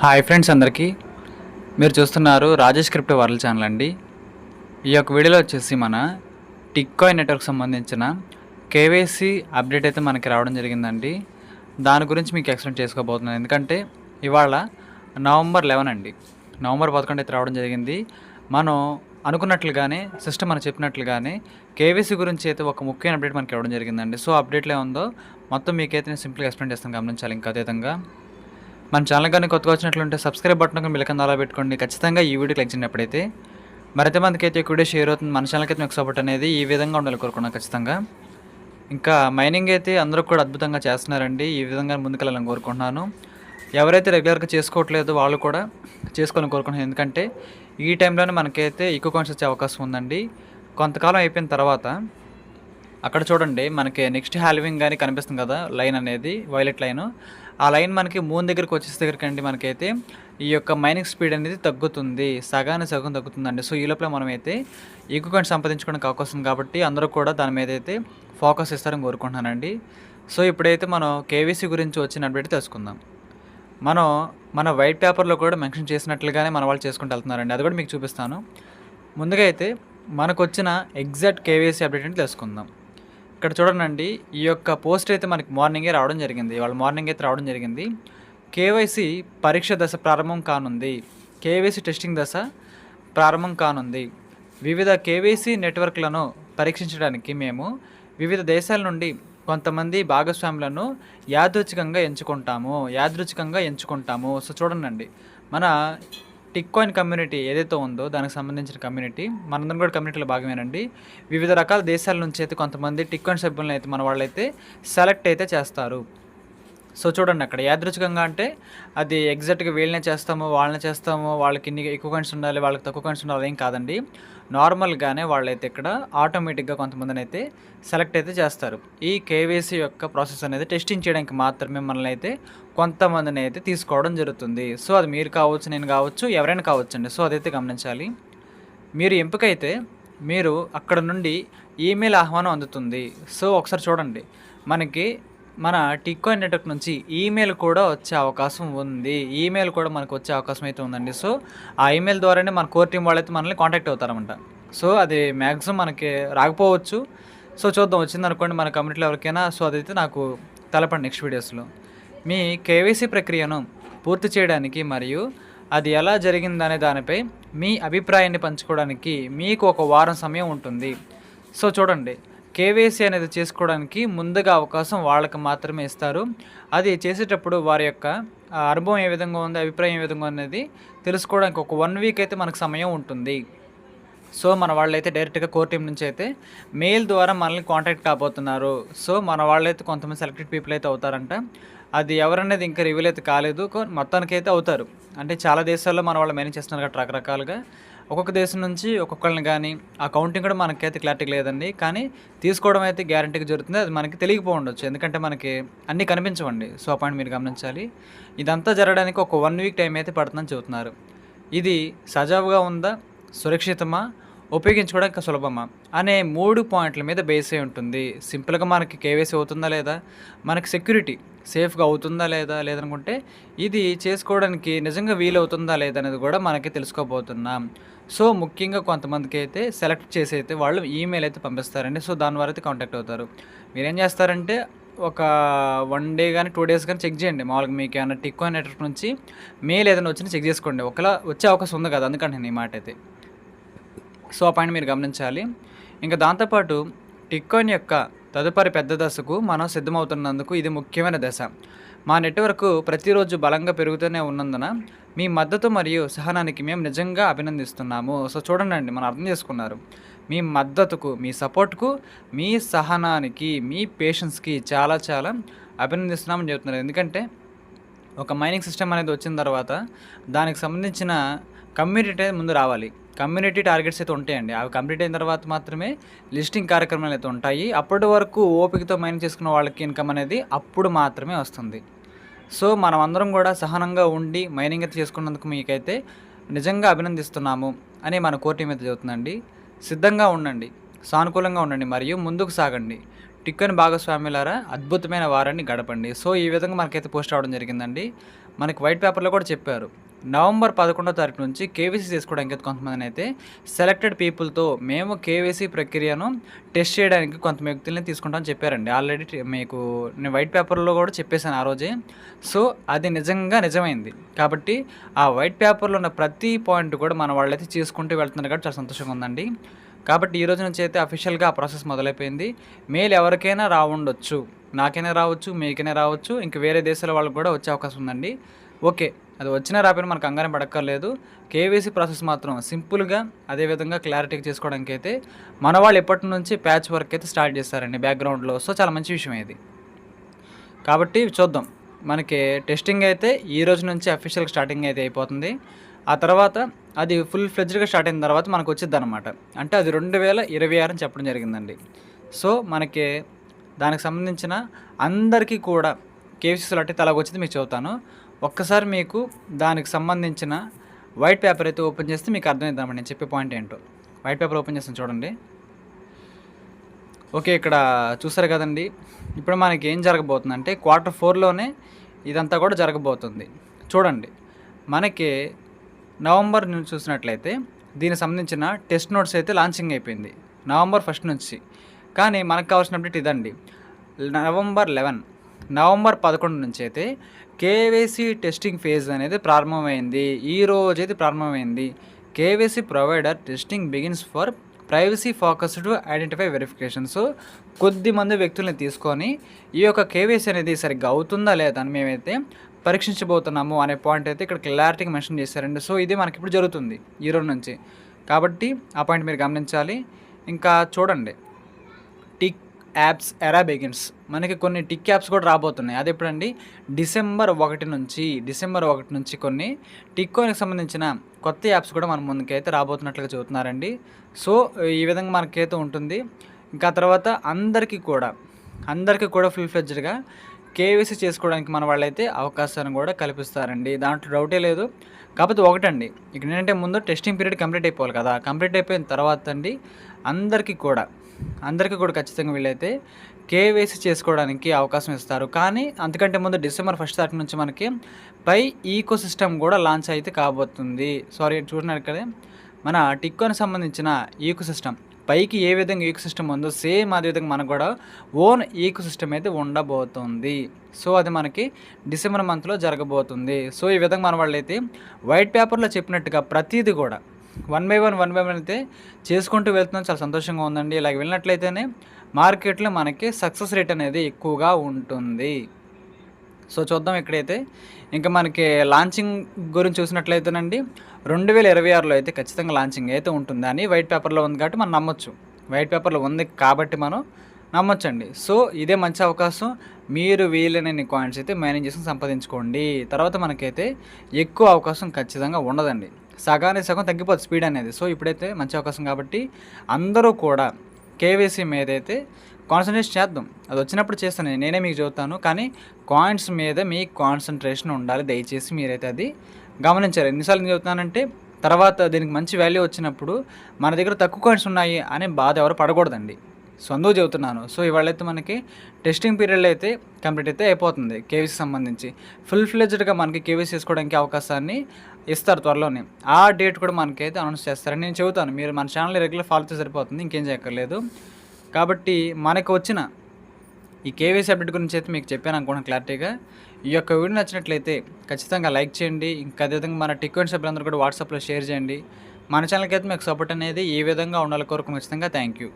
Hi friends అందరికీ. మీరు చూస్తున్నారు రాజేష్ క్రిప్టో వరల్డ్ ఛానల్ అండి. ఈ యొక్క వీడియోలో వచ్చేసి మన టిక్కాయిన్ నెట్వర్క్ సంబంధించిన కేవైసీ అప్డేట్ అయితే మనకి రావడం జరిగిందండి. దాని గురించి మీకు ఎక్స్ప్లెయిన్ చేసుకోబోతున్నాను. ఎందుకంటే ఇవాళ నవంబర్ 11 అండి. నవంబర్ 11 అయితే రావడం జరిగింది. మనం అనుకున్నట్లుగానే సిస్టమ్ మనం చెప్పినట్లుగానే కేవైసీ గురించి అయితే ఒక ముఖ్యమైన అప్డేట్ మనకి రావడం జరిగిందండి. సో అప్డేట్లో ఏముందో మొత్తం మీకైతే నేను సింపుల్గా ఎక్స్ప్లెయిన్ చేస్తాను, గమనించాలి. ఇంకా అదేవిధంగా మన ఛానల్ కానీ కొత్తగా వచ్చినట్లుంటే సబ్స్క్రైబ్ బటన్ కానీ బిల్ కింద అలా పెట్టుకోండి. ఖచ్చితంగా ఈ వీడియో క్లిక్ చేసినప్పుడైతే మరింత మందికి అయితే ఈ వీడియో షేర్ అవుతుంది. మన ఛానల్కి అయితే మీకు సపోర్ట్ అనేది ఈ విధంగా ఉండాలి కోరుకున్నాను ఖచ్చితంగా. ఇంకా మైనింగ్ అయితే అందరూ కూడా అద్భుతంగా చేస్తున్నారండి. ఈ విధంగా ముందుకెళ్ళాలని కోరుకుంటున్నాను. ఎవరైతే రెగ్యులర్గా చేసుకోవట్లేదో వాళ్ళు కూడా చేసుకోవాలని కోరుకుంటున్నాను. ఎందుకంటే ఈ టైంలోనే మనకైతే ఎక్కువ కాయిన్స్ వచ్చే అవకాశం ఉందండి. కొంతకాలం అయిపోయిన తర్వాత అక్కడ చూడండి, మనకి నెక్స్ట్ హాల్వింగ్ కానీ కనిపిస్తుంది కదా, లైన్ అనేది వైలెట్ లైన్. ఆ లైన్ మనకి మూన్ దగ్గరికి వచ్చేసే దగ్గరికి అండి మనకైతే ఈ యొక్క మైనింగ్ స్పీడ్ అనేది తగ్గుతుంది, సగం తగ్గుతుందండి. సో ఈ లోపల మనమైతే ఎక్కువ కాయిన్స్ సంపాదించుకోవడానికి అవకాశం ఉంది. కాబట్టి అందరూ కూడా దాని మీద అయితే ఫోకస్ ఇస్తారని కోరుకుంటున్నానండి. సో ఇప్పుడైతే మనం కేవీసీ గురించి వచ్చిన అప్డేట్ తెలుసుకుందాం. మన వైట్ పేపర్లో కూడా మెన్షన్ చేసినట్లుగానే మన వాళ్ళు చేసుకుంటూ వెళ్తున్నారండి. అది కూడా మీకు చూపిస్తాను. ముందుగా అయితే మనకు వచ్చిన ఎగ్జాక్ట్ కేవైసీ అప్డేట్ అంటే తెలుసుకుందాం. ఇక్కడ చూడండి, ఈ యొక్క పోస్ట్ అయితే మనకి మార్నింగే రావడం జరిగింది. ఇవాళ మార్నింగ్ అయితే రావడం జరిగింది. కేవైసీ పరీక్ష దశ ప్రారంభం కానుంది. కేవైసీ టెస్టింగ్ దశ ప్రారంభం కానుంది. వివిధ కేవైసీ నెట్వర్క్లను పరీక్షించడానికి మేము వివిధ దేశాల నుండి కొంతమంది భాగస్వాములను యాదృచ్ఛికంగా ఎంచుకుంటాము. సో చూడండి, మన టిక్కాయిన్ కమ్యూనిటీ ఏదైతే ఉందో దానికి సంబంధించిన కమ్యూనిటీ మనందరం కూడా కమ్యూనిటీలో భాగమేనండి. వివిధ రకాల దేశాల నుంచి అయితే కొంతమంది టిక్కాయిన్ సభ్యులను అయితే మన వాళ్ళైతే సెలెక్ట్ అయితే చేస్తారు. సో చూడండి, అక్కడ యాదృచ్ఛికంగా అంటే అది ఎగ్జాక్ట్గా వీళ్ళనే చేస్తాము, వాళ్ళకి ఇన్ని ఎక్కువ కాయిన్స్ ఉండాలి, వాళ్ళకి తక్కువ కాయిన్స్ ఉండాలి ఏం కాదండి. నార్మల్గానే వాళ్ళైతే ఇక్కడ ఆటోమేటిక్గా కొంతమందిని అయితే సెలెక్ట్ అయితే చేస్తారు. ఈ కేవైసీ యొక్క ప్రాసెస్ అనేది టెస్టింగ్ చేయడానికి మాత్రమే మనల్ని అయితే కొంతమందిని అయితే తీసుకోవడం జరుగుతుంది. సో అది మీరు కావచ్చు, నేను కావచ్చు, ఎవరైనా కావచ్చు అండి. సో అదైతే గమనించాలి. మీరు ఎంపికైతే మీరు అక్కడ నుండి ఈమెయిల్ ఆహ్వానం అందుతుంది. సో ఒకసారి చూడండి, మన టిక్కాయిన్ నెట్వర్క్ నుంచి ఈమెయిల్ కూడా వచ్చే అవకాశం ఉంది. ఈమెయిల్ కూడా మనకు వచ్చే అవకాశం అయితే ఉందండి. సో ఆ ఈమెయిల్ ద్వారానే మన కోర్ టీం వాళ్ళైతే మనల్ని కాంటాక్ట్ అవుతారన్నమాట. సో అది మ్యాక్సిమం మనకి రాకపోవచ్చు. సో చూద్దాం, వచ్చిందనుకోండి మన కమ్యూనిటీలో ఎవరికైనా. సో అదైతే నాకు తెలపండి నెక్స్ట్ వీడియోస్లో. మీ కేవైసీ ప్రక్రియను పూర్తి చేయడానికి మరియు అది ఎలా జరిగిందనే దానిపై మీ అభిప్రాయాన్ని పంచుకోవడానికి మీకు 1 వారం సమయం ఉంటుంది. సో చూడండి, కేవైసీ అనేది చేసుకోవడానికి ముందుగా అవకాశం వాళ్ళకి మాత్రమే ఇస్తారు. అది చేసేటప్పుడు వారి యొక్క అనుభవం ఏ విధంగా ఉంది, అభిప్రాయం ఏ విధంగా అనేది తెలుసుకోవడానికి 1 వీక్ అయితే మనకు సమయం ఉంటుంది. సో మన వాళ్ళైతే డైరెక్ట్గా కోర్ టీం నుంచి అయితే మెయిల్ ద్వారా మనల్ని కాంటాక్ట్ కాబోతున్నారు. సో మన వాళ్ళైతే కొంతమంది సెలెక్టెడ్ పీపుల్ అయితే అవుతారంట. అది ఎవరనేది ఇంకా రివీల్ అయితే కాలేదు, మొత్తానికైతే అవుతారు. అంటే చాలా దేశాల్లో మన వాళ్ళు మేనేజ్ చేస్తున్నారు కాబట్టి రకరకాలుగా ఒక్కొక్క దేశం నుంచి ఒక్కొక్కరిని కానీ ఆ కౌంటింగ్ కూడా మనకైతే క్లారిటీ లేదండి. కానీ తీసుకోవడం అయితే గ్యారంటీగా జరుగుతుంది. అది మనకి తెలియకపోవచ్చు, ఎందుకంటే మనకి అన్నీ కనిపించవండి. సో ఆ పాయింట్ మీరు గమనించాలి. ఇదంతా జరగడానికి 1 వీక్ టైం అయితే పడుతుందని చెబుతున్నారు. ఇది సజావుగా ఉందా, సురక్షితమా, ఉపయోగించుకోవడానికి సులభమా అనే 3 పాయింట్ల మీద బేస్ అయి ఉంటుంది. సింపుల్గా మనకి కేవైసీ అవుతుందా లేదా, మనకి సెక్యూరిటీ సేఫ్గా అవుతుందా లేదనుకుంటే ఇది చేసుకోవడానికి నిజంగా వీలవుతుందా లేదనేది కూడా మనకి తెలుసుకోబోతున్నాం. సో ముఖ్యంగా కొంతమందికి అయితే సెలెక్ట్ చేసి అయితే వాళ్ళు ఈమెయిల్ అయితే పంపిస్తారండి. సో దాని ద్వారా అయితే కాంటాక్ట్ అవుతారు. మీరేం చేస్తారంటే ఒక 1 డే కానీ 2 డేస్ కానీ చెక్ చేయండి. మామూలుగా మీకు ఏమైనా టిక్కాయిన్ నెట్వర్క్ నుంచి మెయిల్ ఏదైనా వచ్చినా చెక్ చేసుకోండి. ఒకలా వచ్చే అవకాశం ఉంది కదా, అందుకంటే నేను ఈ మాట అయితే. సో ఆ పాయింట్ మీరు గమనించాలి. ఇంకా దాంతోపాటు టిక్కాయిన్ యొక్క తదుపరి పెద్ద దశకు మనం సిద్ధమవుతున్నందుకు ఇది ముఖ్యమైన దశ. మా నెట్వర్క్ ప్రతిరోజు బలంగా పెరుగుతూనే ఉన్నందున మీ మద్దతు మరియు సహనానికి మేము నిజంగా అభినందిస్తున్నాము. సో చూడండి, మనం అర్థం చేసుకున్నారు. మీ మద్దతుకు, మీ సపోర్ట్కు, మీ సహనానికి, మీ పేషెన్స్కి చాలా చాలా అభినందిస్తున్నామని చెప్తున్నారు. ఎందుకంటే ఒక మైనింగ్ సిస్టమ్ అనేది వచ్చిన తర్వాత దానికి సంబంధించిన కమ్యూనిటీ ముందు రావాలి. కమ్యూనిటీ టార్గెట్స్ అయితే ఉంటాయండి. అవి కంప్లీట్ అయిన తర్వాత మాత్రమే లిస్టింగ్ కార్యక్రమాలు అయితే ఉంటాయి. అప్పటి వరకు ఓపికతో మైనింగ్ చేసుకున్న వాళ్ళకి ఇన్కమ్ అనేది అప్పుడు మాత్రమే వస్తుంది. సో మనం అందరం కూడా సహనంగా ఉండి మైనింగ్ అయితే చేసుకున్నందుకు మీకైతే నిజంగా అభినందిస్తున్నాము అని మన కోర్ టీం అయితే చెబుతుందండి. సిద్ధంగా ఉండండి, సానుకూలంగా ఉండండి మరియు ముందుకు సాగండి. టిక్కని భాగస్వాములారా అద్భుతమైన వారాన్ని గడపండి. సో, ఈ విధంగా మనకైతే పోస్ట్ రావడం జరిగిందండి. మనకి వైట్ పేపర్‌లో కూడా చెప్పారు. నవంబర్ 11వ తారీఖు నుంచి కేవైసీ చేసుకోవడానికి అయితే కొంతమందినైతే సెలెక్టెడ్ పీపుల్‌తో మేము కేవైసీ ప్రక్రియను టెస్ట్ చేయడానికి కొంత వ్యక్తుల్ని తీసుకుంటామని చెప్పారండి. ఆల్రెడీ మీకు నేను వైట్ పేపర్‌లో కూడా చెప్పేసాను ఆ రోజే. సో, అది నిజంగా నిజమైంది. కాబట్టి ఆ వైట్ పేపర్‌లో ఉన్న ప్రతి పాయింట్ కూడా మన వాళ్ళైతే చేసుకుంటూ వెళ్తున్నారు కాబట్టి చాలా సంతోషంగా ఉందండి. కాబట్టి ఈ రోజు నుంచి అయితే అఫీషియల్‌గా ఆ ప్రాసెస్ మొదలైపోయింది. మెయిల్ ఎవరికైనా రావుండొచ్చు. నాకైనా రావచ్చు, మీకైనా రావచ్చు, ఇంక వేరే దేశాల వాళ్ళకి కూడా వచ్చే అవకాశం ఉందండి. ఓకే. అది వచ్చినా రాకపోయినా మనకు కంగారం పడక్కర్లేదు. కేవైసీ ప్రాసెస్ మాత్రం సింపుల్‌గా అదే విధంగా క్లారిటీగా చేసుకోవడానికైతే మన వాళ్ళు ఎప్పటి నుంచి ప్యాచ్ వర్క్ అయితే స్టార్ట్ చేశారండి బ్యాక్‌గ్రౌండ్‌లో. సో, చాలా మంచి విషయమే ఇది. కాబట్టి చూద్దాం. మనకి టెస్టింగ్ అయితే ఈ రోజు నుంచి అఫీషియల్‌గా స్టార్టింగ్ అయితే అయిపోతుంది. ఆ తర్వాత అది ఫుల్ ఫ్లెడ్జ్డ్‌గా స్టార్ట్ అయిన తర్వాత మనకు వచ్చిద్దనమాట. అంటే అది 2026 అని చెప్పడం జరిగిందండి. సో, మనకి దానికి సంబంధించిన అందరికీ కూడా కేవైసీ స్లాట్ అలాగొచ్చింది మీకు చెబుతాను. ఒక్కసారి మీకు దానికి సంబంధించిన వైట్ పేపర్ అయితే ఓపెన్ చేస్తే మీకు అర్థమైద్దనమాట నేను చెప్పే పాయింట్ ఏంటో. వైట్ పేపర్ ఓపెన్ చేస్తాను చూడండి. ఓకే. ఇక్కడ చూసారు కదండీ! ఇప్పుడు మనకి ఏం జరగబోతుందంటే Q4లోనే ఇదంతా కూడా జరగబోతుంది. చూడండి. మనకి నవంబర్ నుంచి చూసినట్లయితే దీనికి సంబంధించిన టెస్ట్ నోట్స్ అయితే లాంచింగ్ అయిపోయింది. నవంబర్ 1 నుంచి. కానీ మనకు కావాల్సిన అప్డేట్ ఇదండి. నవంబర్ 11 నుంచి అయితే కేవైసీ టెస్టింగ్ ఫేజ్ అనేది ప్రారంభమైంది. ఈ రోజైతే ప్రారంభమైంది. KYC provider testing begins for privacy focused identify verification. So, కొద్దిమంది వ్యక్తుల్ని తీసుకొని ఈ యొక్క కేవైసీ అనేది సరిగ్గా అవుతుందా లేదా అని మేమైతే పరీక్షించబోతున్నాము అనే పాయింట్ అయితే ఇక్కడ క్లారిటీగా మెన్షన్ చేశారండి. సో, ఇది మనకిప్పుడు జరుగుతుంది ఈ రోజు నుంచి. కాబట్టి ఆ పాయింట్ మీరు గమనించాలి. ఇంకా చూడండి. టిక్ యాప్స్ ఎరా బిగిన్స్. మనకి కొన్ని టిక్ యాప్స్ కూడా రాబోతున్నాయి. అది ఎప్పుడండి? డిసెంబర్ 1 నుంచి కొన్ని టిక్‌కాయిన్‌కి సంబంధించిన కొత్త యాప్స్ కూడా మన ముందుకైతే రాబోతున్నట్లుగా చెబుతున్నారండి. సో, ఈ విధంగా మనకైతే ఉంటుంది. ఇంకా తర్వాత అందరికీ కూడా ఫుల్ ఫ్లెడ్జ్డ్‌గా కేవైసీ చేసుకోవడానికి మన వాళ్ళైతే అవకాశాన్ని కూడా కల్పిస్తారండి. దాంట్లో డౌటే లేదు. కాకపోతే ఒకటండి, ఇక్కడ ఏంటంటే ముందు టెస్టింగ్ పీరియడ్ కంప్లీట్ అయిపోవాలి కదా! కంప్లీట్ అయిపోయిన తర్వాత అండి అందరికీ కూడా ఖచ్చితంగా వీళ్ళైతే కేవైసీ చేసుకోవడానికి అవకాశం ఇస్తారు. కానీ అంతకంటే ముందు డిసెంబర్ 1 తారీఖు నుంచి మనకి పై ఈకో సిస్టమ్ కూడా లాంచ్ అయితే కాబోతుంది. చూస్తున్నారు కదా! మన టిక్‌కాయిన్‌కి సంబంధించిన ఈకో సిస్టమ్ పైకి ఏ విధంగా ఈకో సిస్టమ్ ఉందో సేమ్ అదే విధంగా మనకు కూడా ఓన్ ఈకో సిస్టమ్ అయితే ఉండబోతుంది. సో, అది మనకి డిసెంబర్ మంత్‌లో జరగబోతుంది. సో, ఈ విధంగా మన వాళ్ళైతే వైట్ పేపర్‌లో చెప్పినట్టుగా ప్రతీది కూడా వన్ బై వన్ అయితే చేసుకుంటూ వెళ్తున్నాం. చాలా సంతోషంగా ఉందండి. ఇలాగ వెళ్ళినట్లయితేనే మార్కెట్‌లో మనకి సక్సెస్ రేట్ అనేది ఎక్కువగా ఉంటుంది. సో, చూద్దాం ఇక్కడైతే. ఇంకా మనకి లాంచింగ్ గురించి చూసినట్లయితేనండి 2026లో అయితే ఖచ్చితంగా లాంచింగ్ అయితే ఉంటుందని వైట్ పేపర్‌లో ఉంది కాబట్టి మనం నమ్మొచ్చు. వైట్ పేపర్‌లో ఉంది కాబట్టి మనం నమ్మొచ్చండి. సో, ఇదే మంచి అవకాశం. మీరు వీలైనన్ని కాయిన్స్ అయితే మైనింగ్ చేసుకొని సంపాదించుకోండి. తర్వాత మనకైతే ఎక్కువ అవకాశం ఖచ్చితంగా ఉండదండి. సగానికి సగం తగ్గిపోద్ది స్పీడ్ అనేది. సో, ఇప్పుడైతే మంచి అవకాశం కాబట్టి అందరూ కూడా కేవైసీ మీదైతే కాన్సంట్రేట్ చేద్దాం. అది వచ్చినప్పుడు చేస్తాను. నేనే మీకు చెబుతాను. కానీ కాయిన్స్ మీద మీ కాన్సంట్రేషన్ ఉండాలి. దయచేసి మీరైతే అది గమనించాలి. ఎన్నిసార్లు నేను చెబుతున్నానంటే తర్వాత దీనికి మంచి వాల్యూ వచ్చినప్పుడు మన దగ్గర తక్కువ కాయిన్స్ ఉన్నాయి అనే బాధ ఎవరు పడకూడదండి. సో, అందుకు చెబుతున్నాను. సో, ఇవాళైతే మనకి టెస్టింగ్ పీరియడ్లో అయితే కంప్లీట్ అయితే అయిపోతుంది కేవైసీ సంబంధించి. ఫుల్ ఫ్లెడ్జ్డ్‌గా మనకి కేవైసీ చేసుకోవడానికి అవకాశాన్ని ఇస్తారు త్వరలోనే. ఆ డేట్ కూడా మనకైతే అనౌన్స్ చేస్తారని నేను చెబుతాను. మీరు మన ఛానల్‌ని రెగ్యులర్ ఫాలో చేస్తే సరిపోతుంది. ఇంకేం చేయక్కర్లేదు. కాబట్టి మనకు వచ్చిన ఈ కేవైసీ అప్డేట్ గురించి అయితే మీకు చెప్పాను అనుకుంటున్నాను క్లారిటీగా. ఈ యొక్క వీడియో నచ్చినట్లయితే ఖచ్చితంగా లైక్ చేయండి. ఇంకా అదేవిధంగా మన టిక్‌కాయిన్ సభ్యులందరూ కూడా వాట్సాప్‌లో షేర్ చేయండి. మన ఛానల్‌కి అయితే మీకు సపోర్ట్ అనేది ఏ విధంగా ఉండాలో కోరుకుని ఖచ్చితంగా థ్యాంక్ యూ.